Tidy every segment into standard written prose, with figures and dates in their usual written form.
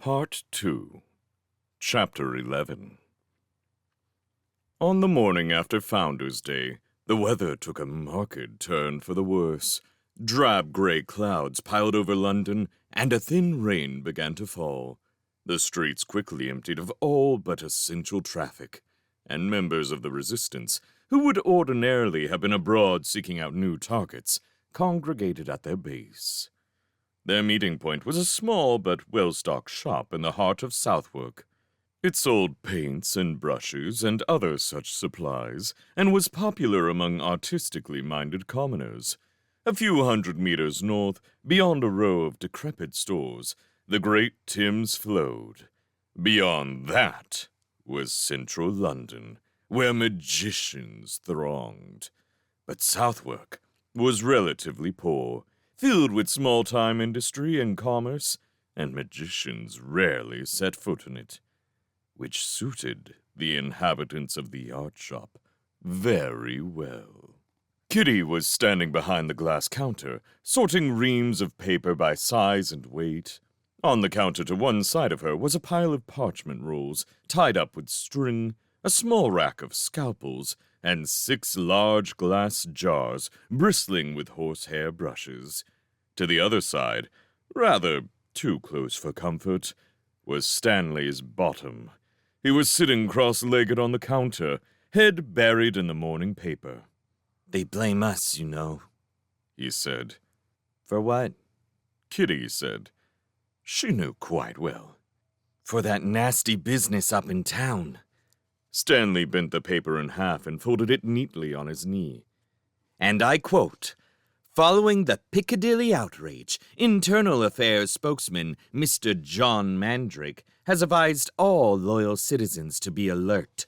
Part 2, Chapter 11. On the morning after Founders' Day, the weather took a marked turn for the worse. Drab gray clouds piled over London, and a thin rain began to fall. The streets quickly emptied of all but essential traffic, and members of the resistance, who would ordinarily have been abroad seeking out new targets, congregated at their base. Their meeting point was a small but well-stocked shop in the heart of Southwark. It sold paints and brushes and other such supplies, and was popular among artistically minded commoners. A few hundred meters north, beyond a row of decrepit stores, the Great Thames flowed. Beyond that was central London, where magicians thronged. But Southwark was relatively poor, filled with small-time industry and commerce, and magicians rarely set foot in it, which suited the inhabitants of the art shop very well. Kitty was standing behind the glass counter, sorting reams of paper by size and weight. On the counter to one side of her was a pile of parchment rolls, tied up with string, a small rack of scalpels, and 6 large glass jars bristling with horsehair brushes. To the other side, rather too close for comfort, was Stanley's bottom. He was sitting cross-legged on the counter, head buried in the morning paper. "They blame us, you know," he said. "For what?" Kitty said. She knew quite well. "For that nasty business up in town." Stanley bent the paper in half and folded it neatly on his knee. And I quote, "Following the Piccadilly outrage, Internal Affairs spokesman Mr. John Mandrake has advised all loyal citizens to be alert.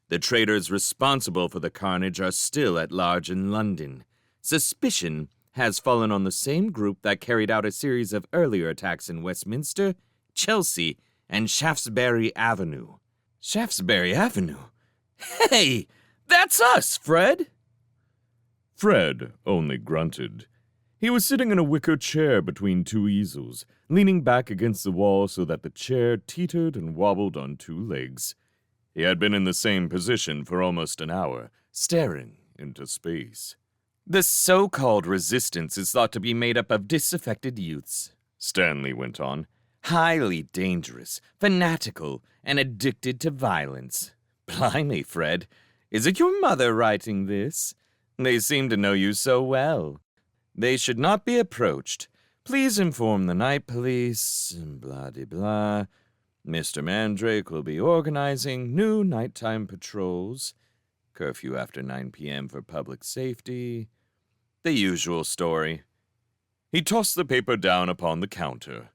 The traitors responsible for the carnage are still at large in London. Suspicion has fallen on the same group that carried out a series of earlier attacks in Westminster, Chelsea, and Shaftesbury Avenue." Shaftesbury Avenue? Hey, that's us, Fred! Fred only grunted. He was sitting in a wicker chair between 2 easels, leaning back against the wall so that the chair teetered and wobbled on 2 legs. He had been in the same position for almost an hour, staring into space. "The so-called resistance is thought to be made up of disaffected youths," Stanley went on. "Highly dangerous, fanatical, and addicted to violence. Blimey, Fred, is it your mother writing this? They seem to know you so well. They should not be approached. Please inform the night police, blah-de-blah. Mr. Mandrake will be organizing new nighttime patrols. Curfew after 9 p.m. for public safety. The usual story." He tossed the paper down upon the counter.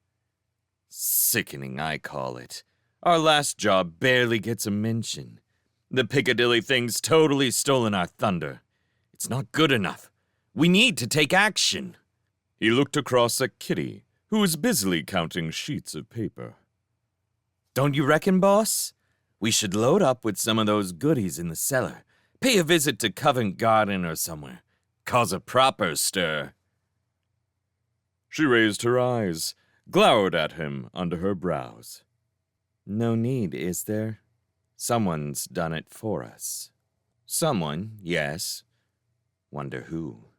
"Sickening, I call it. Our last job barely gets a mention. The Piccadilly thing's totally stolen our thunder. It's not good enough. We need to take action." He looked across at Kitty, who was busily counting sheets of paper. "Don't you reckon, boss? We should load up with some of those goodies in the cellar. Pay a visit to Covent Garden or somewhere. Cause a proper stir." She raised her eyes, glowered at him under her brows. "No need, is there? Someone's done it for us." "Someone, yes. Wonder who."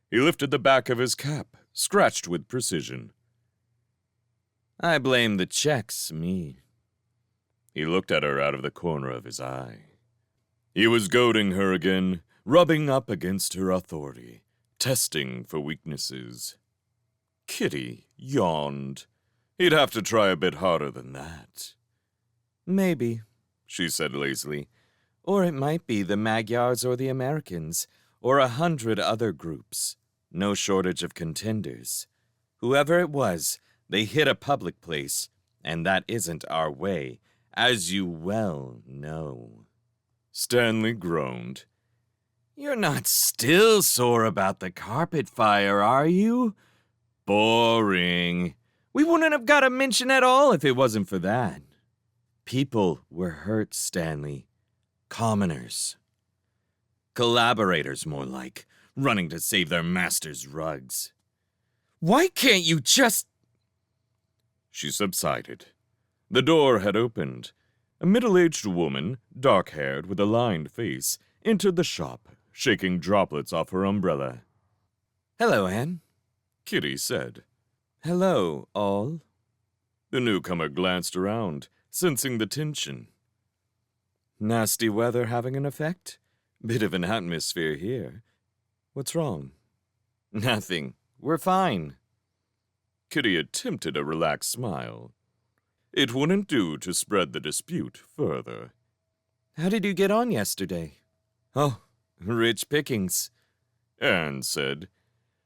He lifted the back of his cap, scratched with precision. "I blame the checks, me." He looked at her out of the corner of his eye. He was goading her again, rubbing up against her authority, testing for weaknesses. Kitty yawned. He'd have to try a bit harder than that. "Maybe," she said lazily. "Or it might be the Magyars or the Americans, or 100 other groups. No shortage of contenders. Whoever it was, they hit a public place, and that isn't our way, as you well know." Stanley groaned. "You're not still sore about the carpet fire, are you? Boring. We wouldn't have got a mention at all if it wasn't for that. People were hurt, Stanley. Commoners. Collaborators, more like, running to save their master's rugs. Why can't you just..." She subsided, The door had opened. A middle-aged woman, dark-haired with a lined face, entered the shop, shaking droplets off her umbrella. Hello, Anne. Kitty said. Hello, all. The newcomer glanced around, sensing the tension. Nasty weather having an effect? Bit of an atmosphere here. What's wrong? Nothing. We're fine. Kitty attempted a relaxed smile. It wouldn't do to spread the dispute further. How did you get on yesterday? Oh, rich pickings, Anne said.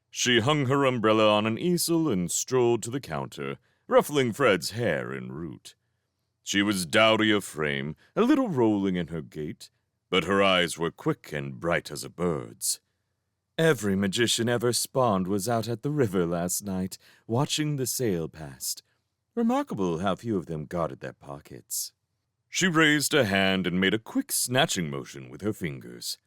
She hung her umbrella on an easel and strolled to the counter, ruffling Fred's hair en route. She was dowdy of frame, a little rolling in her gait, but her eyes were quick and bright as a bird's. Every magician ever spawned was out at the river last night, watching the sail past. Remarkable how few of them guarded their pockets. She raised a hand and made a quick snatching motion with her fingers.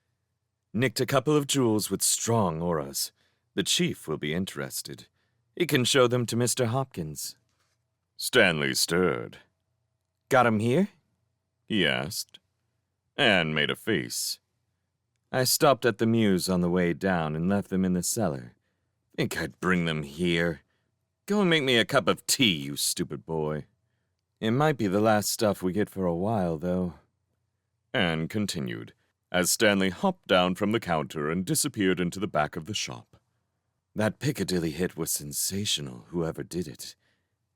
Nicked a couple of jewels with strong auras. The chief will be interested. He can show them to Mr. Hopkins. Stanley stirred. Got 'em here? He asked. Anne made a face. I stopped at the Mews on the way down and left them in the cellar. Think I'd bring them here? Go and make me a cup of tea, you stupid boy. It might be the last stuff we get for a while, though. Anne continued, as Stanley hopped down from the counter and disappeared into the back of the shop. That Piccadilly hit was sensational, whoever did it.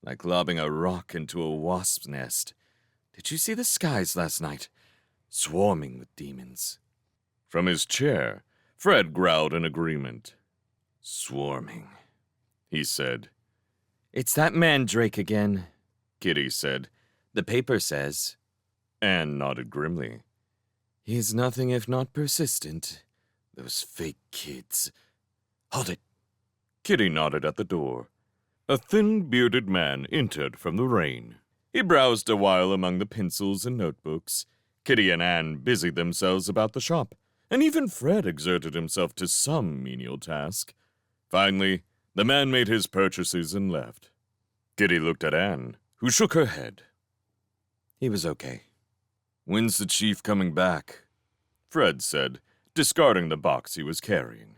Like lobbing a rock into a wasp's nest. Did you see the skies last night? Swarming with demons. From his chair, Fred growled in agreement. Swarming, he said. It's that mandrake again, Kitty said. The paper says. Anne nodded grimly. He's nothing if not persistent. Those fake kids. Hold it. Kitty nodded at the door. A thin, bearded man entered from the rain. He browsed a while among the pencils and notebooks. Kitty and Anne busied themselves about the shop, and even Fred exerted himself to some menial task. Finally, the man made his purchases and left. Kitty looked at Anne, who shook her head. He was okay. When's the chief coming back? Fred said, discarding the box he was carrying.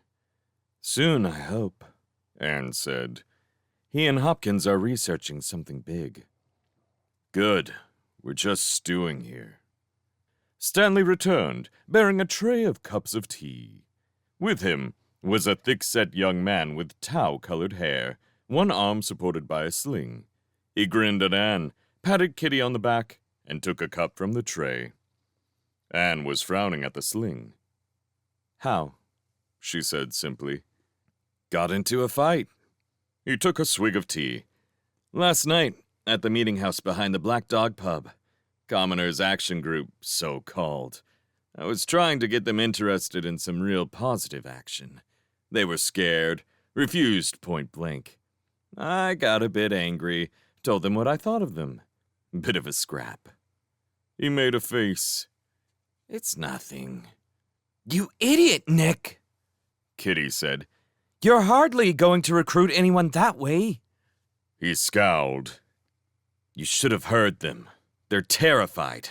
Soon, I hope, Anne said. He and Hopkins are researching something big. Good. We're just stewing here. Stanley returned, bearing a tray of cups of tea. With him was a thick-set young man with tow-colored hair, one arm supported by a sling. He grinned at Anne, patted Kitty on the back, and took a cup from the tray. Anne was frowning at the sling. How? She said simply. Got into a fight. He took a swig of tea. Last night, at the meeting house behind the Black Dog Pub. Commoners Action Group, so-called. I was trying to get them interested in some real positive action. They were scared, refused point blank. I got a bit angry, told them what I thought of them. Bit of a scrap. He made a face. It's nothing. You idiot, Nick, Kitty said. You're hardly going to recruit anyone that way. He scowled. You should have heard them. They're terrified.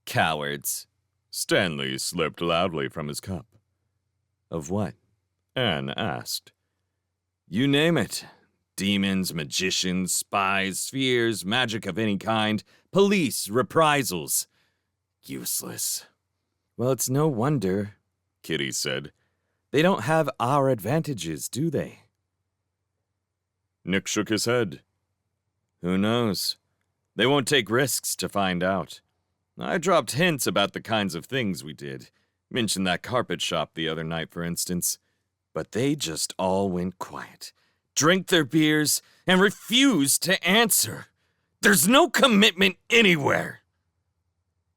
Cowards. Stanley slurped loudly from his cup. Of what? Anne asked. You name it. Demons, magicians, spies, spheres, magic of any kind, police, reprisals. Useless. Well, it's no wonder, Kitty said. They don't have our advantages, do they? Nick shook his head. Who knows? They won't take risks to find out. I dropped hints about the kinds of things we did. Mentioned that carpet shop the other night, for instance. But they just all went quiet, drank their beers, and refused to answer. There's no commitment anywhere.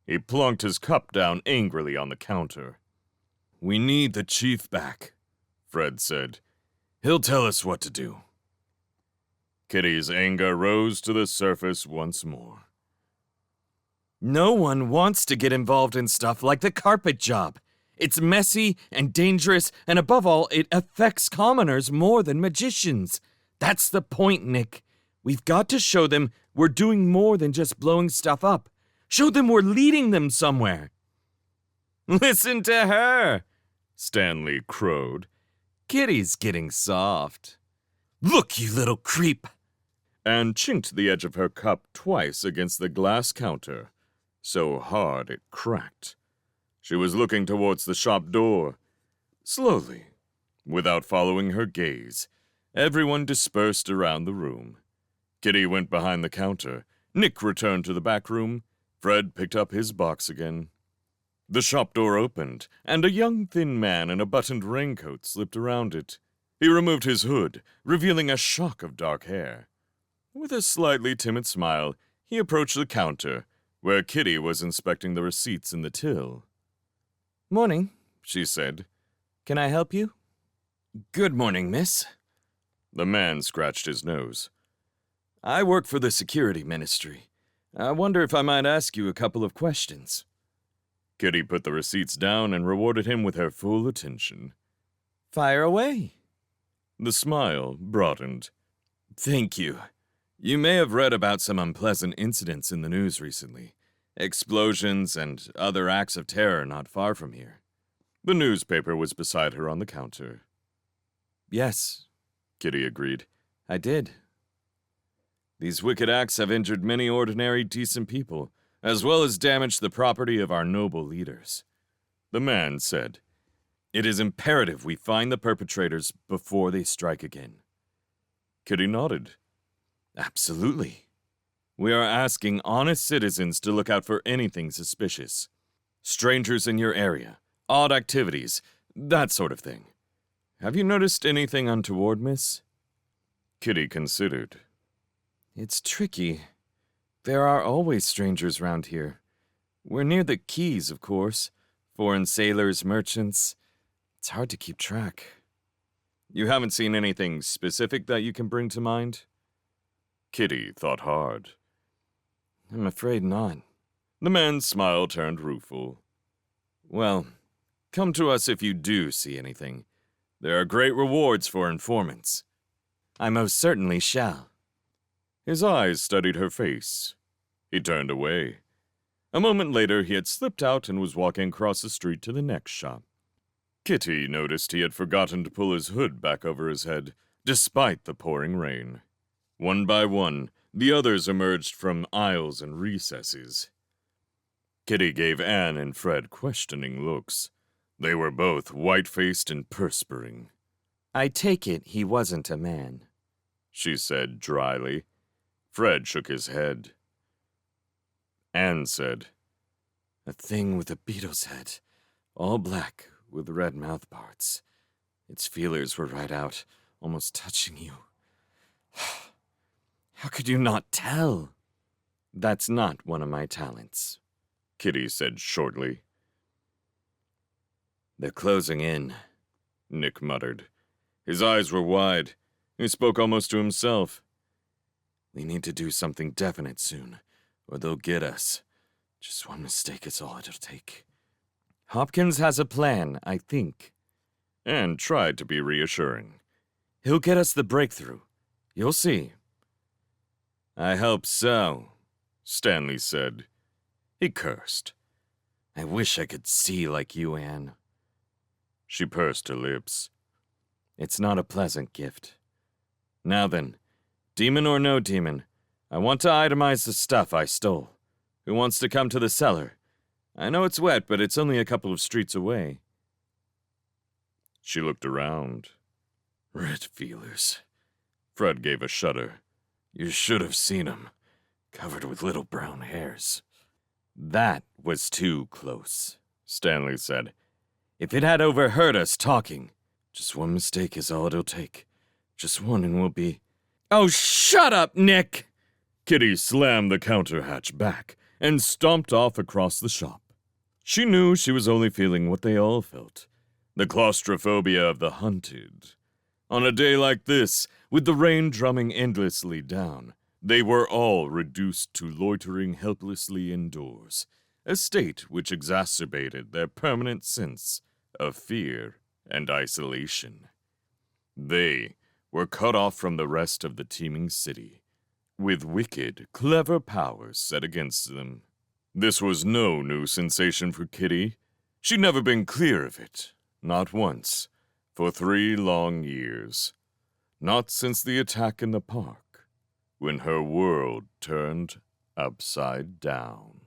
He plunked his cup down angrily on the counter. We need the chief back, Fred said. He'll tell us what to do. Kitty's anger rose to the surface once more. No one wants to get involved in stuff like the carpet job. It's messy and dangerous, and above all, it affects commoners more than magicians. That's the point, Nick. We've got to show them we're doing more than just blowing stuff up. Show them we're leading them somewhere. Listen to her, Stanley crowed. Kitty's getting soft. Look, you little creep! And chinked the edge of her cup twice against the glass counter, so hard it cracked. She was looking towards the shop door. Slowly, without following her gaze, everyone dispersed around the room. Kitty went behind the counter. Nick returned to the back room. Fred picked up his box again. The shop door opened, and a young thin man in a buttoned raincoat slipped around it. He removed his hood, revealing a shock of dark hair. With a slightly timid smile, he approached the counter, where Kitty was inspecting the receipts in the till. Morning, she said. Can I help you? Good morning, miss. The man scratched his nose. I work for the security ministry. I wonder if I might ask you a couple of questions. Kitty put the receipts down and rewarded him with her full attention. Fire away. The smile broadened. Thank you. You may have read about some unpleasant incidents in the news recently. Explosions and other acts of terror not far from here. The newspaper was beside her on the counter. Yes, Kitty agreed. I did. These wicked acts have injured many ordinary, decent people, as well as damaged the property of our noble leaders. The man said, It is imperative we find the perpetrators before they strike again. Kitty nodded. Absolutely. We are asking honest citizens to look out for anything suspicious. Strangers in your area, odd activities, that sort of thing. Have you noticed anything untoward, miss? Kitty considered. It's tricky. There are always strangers round here. We're near the quays, of course. Foreign sailors, merchants. It's hard to keep track. You haven't seen anything specific that you can bring to mind? Kitty thought hard. I'm afraid not. The man's smile turned rueful. Well, come to us if you do see anything. There are great rewards for informants. I most certainly shall. His eyes studied her face. He turned away. A moment later, he had slipped out and was walking across the street to the next shop. Kitty noticed he had forgotten to pull his hood back over his head, despite the pouring rain. One by one, the others emerged from aisles and recesses. Kitty gave Anne and Fred questioning looks. They were both white-faced and perspiring. I take it he wasn't a man, she said dryly. Fred shook his head. Anne said, A thing with a beetle's head, all black with red mouth parts. Its feelers were right out, almost touching you. How could you not tell? That's not one of my talents, Kitty said shortly. They're closing in, Nick muttered. His eyes were wide. He spoke almost to himself. We need to do something definite soon, or they'll get us. Just one mistake is all it'll take. Hopkins has a plan, I think. Anne tried to be reassuring. He'll get us the breakthrough. You'll see. I hope so, Stanley said. He cursed. I wish I could see like you, Anne. She pursed her lips. It's not a pleasant gift. Now then, demon or no demon, I want to itemize the stuff I stole. Who wants to come to the cellar? I know it's wet, but it's only a couple of streets away. She looked around. Red feelers. Fred gave a shudder. You should have seen 'em, covered with little brown hairs. That was too close, Stanley said. If it had overheard us talking, just one mistake is all it'll take. Just one and we'll be... Oh, shut up, Nick! Kitty slammed the counter hatch back and stomped off across the shop. She knew she was only feeling what they all felt, the claustrophobia of the hunted. On a day like this, with the rain drumming endlessly down, they were all reduced to loitering helplessly indoors, a state which exacerbated their permanent sense of fear and isolation. They were cut off from the rest of the teeming city, with wicked, clever powers set against them. This was no new sensation for Kitty. She'd never been clear of it, not once, for 3 long years. Not since the attack in the park, when her world turned upside down.